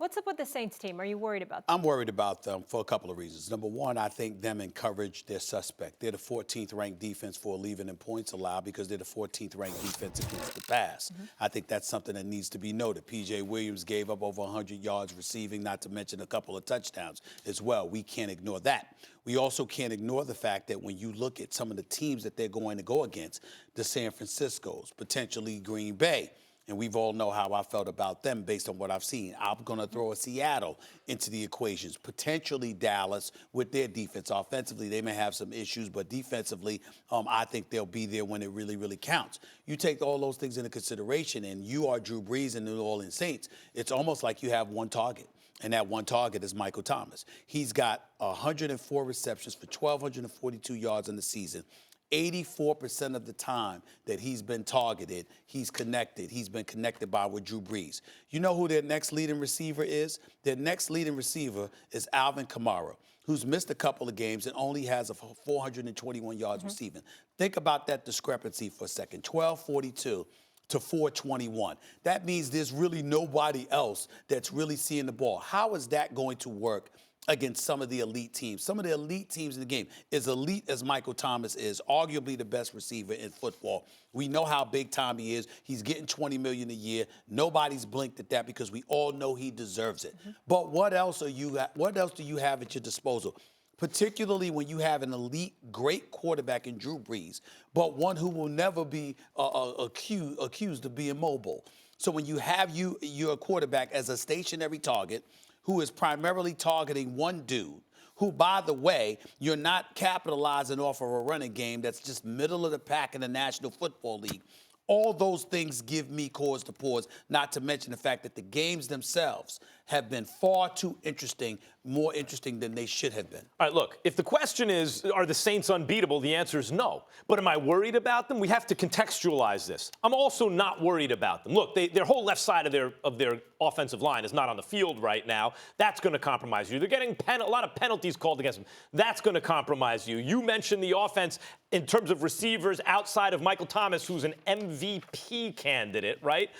What's up with the Saints team? Are you worried about them? I'm worried about them for a couple of reasons. Number one, I think them in coverage, they're suspect. They're the 14th ranked defense for leaving in points allowed because they're the 14th ranked defense against the pass. I think that's something that needs to be noted. P.J. Williams gave up over 100 yards receiving, not to mention a couple of touchdowns as well. We can't ignore that. We also can't ignore the fact that when you look at some of the teams that they're going to go against, the San Franciscos, potentially Green Bay, and we've all know how I felt about them based on what I've seen. I'm going to throw a Seattle into the equations, potentially Dallas with their defense. Offensively, they may have some issues, but defensively, I think they'll be there when it really, really counts. You take all those things into consideration, and you are Drew Brees and the New Orleans Saints. It's almost like you have one target, and that one target is Michael Thomas. He's got 104 receptions for 1,242 yards in the season. 84% of the time that he's been targeted, he's connected. He's been connected by with Drew Brees. You know who their next leading receiver is? Their next leading receiver is Alvin Kamara, who's missed a couple of games and only has 421 yards receiving. Think about that discrepancy for a second. 1242 to 421. That means there's really nobody else that's really seeing the ball. How is that going to work against some of the elite teams? Some of the elite teams in the game, as elite as Michael Thomas is, arguably the best receiver in football. We know how big time he is. He's getting $20 million a year. Nobody's blinked at that because we all know he deserves it. But what else do you have at your disposal? Particularly when you have an elite, great quarterback in Drew Brees, but one who will never be accused of being mobile. So when you have your quarterback as a stationary target, who is primarily targeting one dude, who, by the way, you're not capitalizing off of a running game that's just middle of the pack in the National Football League. All those things give me cause to pause, not to mention the fact that the games themselves have been far too interesting, more interesting than they should have been. All right, look, if the question is, are the Saints unbeatable, the answer is no. But am I worried about them? We have to contextualize this. I'm also not worried about them. Look, their whole left side of their offensive line is not on the field right now. That's going to compromise you. They're getting a lot of penalties called against them. That's going to compromise you. You mentioned the offense in terms of receivers outside of Michael Thomas, who's an MVP candidate, right?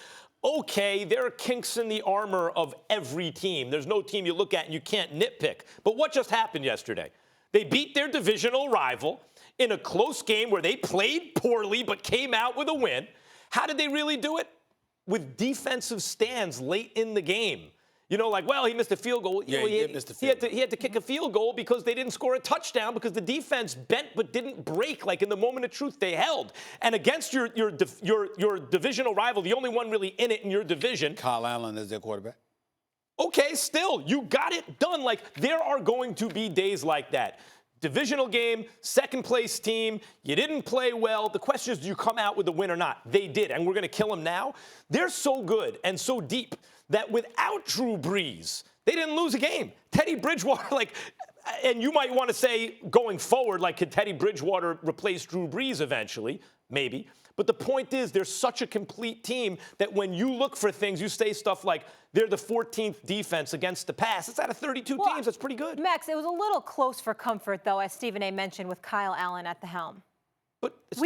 Okay, there are kinks in the armor of every team. There's no team you look at and you can't nitpick. But what just happened yesterday? They beat their divisional rival in a close game where they played poorly but came out with a win. How did they really do it? With defensive stands late in the game. You know, like, well, he missed a field goal. Yeah, he did miss the field goal. He had to kick a field goal because they didn't score a touchdown because the defense bent but didn't break. Like in the moment of truth, they held. And against your divisional rival, the only one really in it in your division. Kyle Allen is their quarterback. Okay, still, you got it done. Like, there are going to be days like that. Divisional game, second place team, you didn't play well. The question is, do you come out with a win or not? They did, and we're going to kill them now. They're so good and so deep that without Drew Brees, they didn't lose a game. Teddy Bridgewater, and you might want to say going forward, could Teddy Bridgewater replace Drew Brees eventually? Maybe. But the point is, they're such a complete team that when you look for things, you say stuff like, they're the 14th defense against the pass. It's out of 32 teams. That's pretty good. Max, it was a little close for comfort, though, as Stephen A. mentioned, with Kyle Allen at the helm. But It's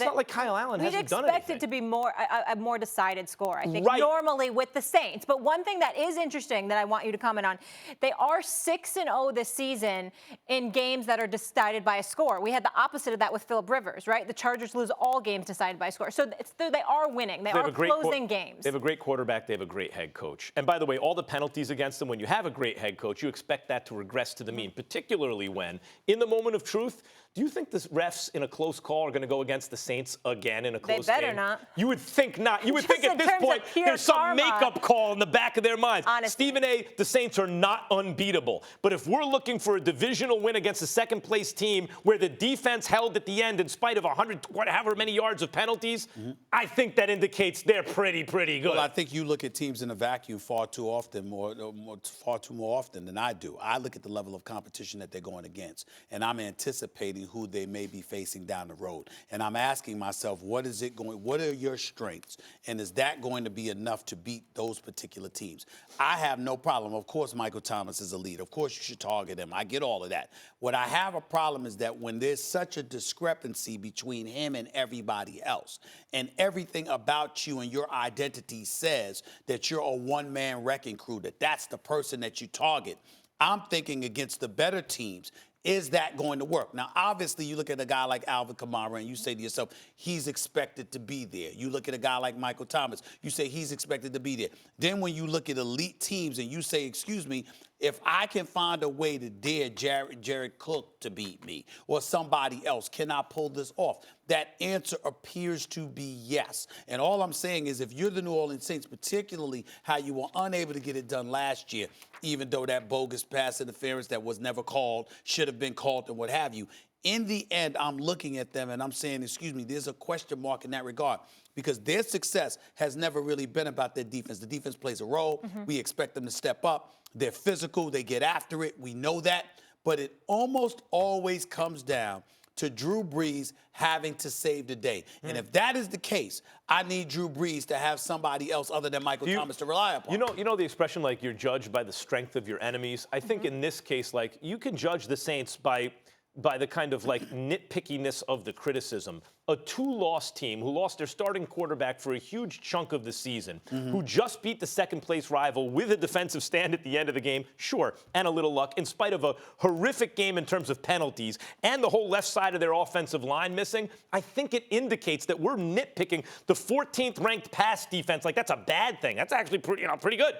not like Kyle Allen hasn't done anything. We'd expect it to be a more decided score, I think, Right. normally with the Saints. But one thing that is interesting that I want you to comment on, they are 6-0 this season in games that are decided by a score. We had the opposite of that with Phillip Rivers, right? The Chargers lose all games decided by a score. So they are winning. They are closing games. They have a great quarterback. They have a great head coach. And by the way, all the penalties against them, when you have a great head coach, you expect that to regress to the mean, particularly when, in the moment of truth, do you think the refs in a close call are going to go against the Saints again in a close game? They better not. You would think not. You would Just think at in this terms of point pure there's some karma. makeup call in the back of their minds. Honestly. Stephen A., the Saints are not unbeatable. But if we're looking for a divisional win against a second-place team where the defense held at the end in spite of 100, however many yards of penalties, I think that indicates they're pretty good. Well, I think you look at teams in a vacuum far too more often than I do. I look at the level of competition that they're going against, and I'm anticipating who they may be facing down the road. And I'm asking myself, what are your strengths? And is that going to be enough to beat those particular teams? I have no problem. Of course, Michael Thomas is a leader. Of course, you should target him. I get all of that. What I have a problem is that when there's such a discrepancy between him and everybody else, and everything about you and your identity says that you're a one-man wrecking crew, that's the person that you target. I'm thinking against the better teams, is that going to work? Now, obviously, you look at a guy like Alvin Kamara and you say to yourself, he's expected to be there. You look at a guy like Michael Thomas, you say he's expected to be there. Then when you look at elite teams and you say, excuse me, if I can find a way to dare Jared Cook to beat me or somebody else, can I pull this off? That answer appears to be yes. And all I'm saying is if you're the New Orleans Saints, particularly how you were unable to get it done last year, even though that bogus pass interference that was never called should have been called and what have you, in the end, I'm looking at them and I'm saying, excuse me, there's a question mark in that regard because their success has never really been about their defense. The defense plays a role. We expect them to step up. They're physical. They get after it. We know that. But it almost always comes down to Drew Brees having to save the day. And if that is the case, I need Drew Brees to have somebody else other than Michael Thomas to rely upon. You know the expression, like, you're judged by the strength of your enemies? I think in this case, like, you can judge the Saints by the kind of, like, nitpickiness of the criticism. A two-loss team who lost their starting quarterback for a huge chunk of the season, who just beat the second-place rival with a defensive stand at the end of the game, sure, and a little luck, in spite of a horrific game in terms of penalties and the whole left side of their offensive line missing. I think it indicates that we're nitpicking the 14th-ranked pass defense. Like, that's a bad thing. That's actually pretty good.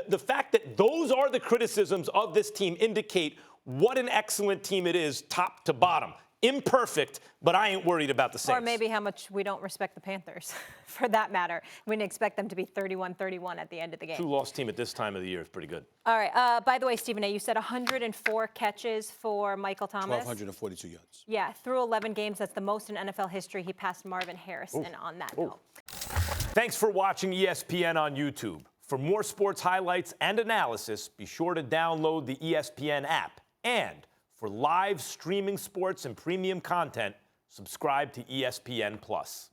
The fact that those are the criticisms of this team indicate what an excellent team it is, top to bottom. Imperfect, but I ain't worried about the Saints. Or maybe how much we don't respect the Panthers, for that matter. We didn't expect them to be 31-31 at the end of the game. Two-loss team at this time of the year is pretty good. All right. By the way, Stephen A., you said 104 catches for Michael Thomas. 1,242 yards. Yeah, through 11 games. That's the most in NFL history. He passed Marvin Harrison on that note. Thanks for watching ESPN on YouTube. For more sports highlights and analysis, be sure to download the ESPN app. And for live streaming sports and premium content, subscribe to ESPN+.